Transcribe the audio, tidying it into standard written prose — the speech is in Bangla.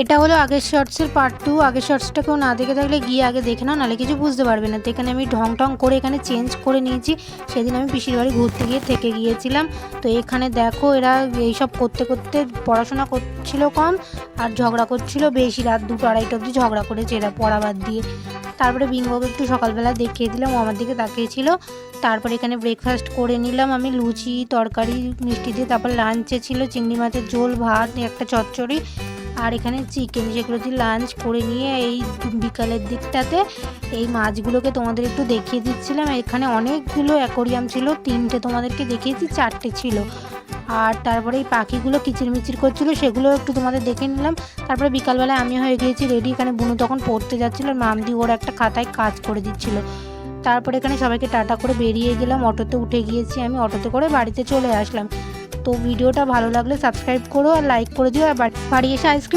এটা হলো আগের শর্টসের পার্ট 2। আগের শর্টসটা কেউ না দেখে থাকলে গিয়ে আগে দেখে নাও, নাহলে কিছু বুঝতে পারবে না। তো এখানে আমি ঢং ঢং করে এখানে চেঞ্জ করে নিয়েছি। সেদিন আমি পিসির বাড়ি ঘুরতে গিয়ে থেকে গিয়েছিলাম। তো এখানে দেখো এরা এইসব করতে করতে পড়াশোনা করছিল কম আর ঝগড়া করছিল বেশি, রাত 2টো 2:30 অবধি ঝগড়া করেছে এরা পড়া বাদ দিয়ে। তারপরে বিঙ্গোকে একটু সকালবেলা দেখিয়ে দিলাম, ও আমার দিকে তাকিয়েছিল। তারপরে এখানে ব্রেকফাস্ট করে নিলাম আমি, লুচি তরকারি মিষ্টি দিয়ে। তারপর লাঞ্চে ছিল চিংড়ি মাছের ঝোল, ভাত, একটা চচ্চড়ি আর এখানে চিকেন। সেগুলো দিয়ে লাঞ্চ করে নিয়ে এই বিকালের দিকটাতে এই মাছগুলোকে তোমাদের একটু দেখিয়ে দিচ্ছিলাম। এখানে অনেকগুলো অ্যাকোরিয়াম ছিল, 3টে তোমাদেরকে দেখিয়েছি, 4টে ছিল। আর তারপরে এই পাখিগুলো কিচিরমিচির করছিলো, সেগুলো একটু তোমাদের দেখে নিলাম। তারপরে বিকালবেলায় আমি হয়ে গিয়েছি রেডি। এখানে বুনু তখন পড়তে যাচ্ছিলো, মামদি ওর একটা খাতায় কাজ করে দিচ্ছিলো। তারপরে এখানে সবাইকে টাটা করে বেরিয়ে গেলাম, অটোতে উঠে গিয়েছি আমি, অটোতে করে বাড়িতে চলে আসলাম। তো ভিডিওটা ভালো লাগলে সাবস্ক্রাইব করো আর লাইক করে দিও, আর বাড়ি এসে আইসক্রিম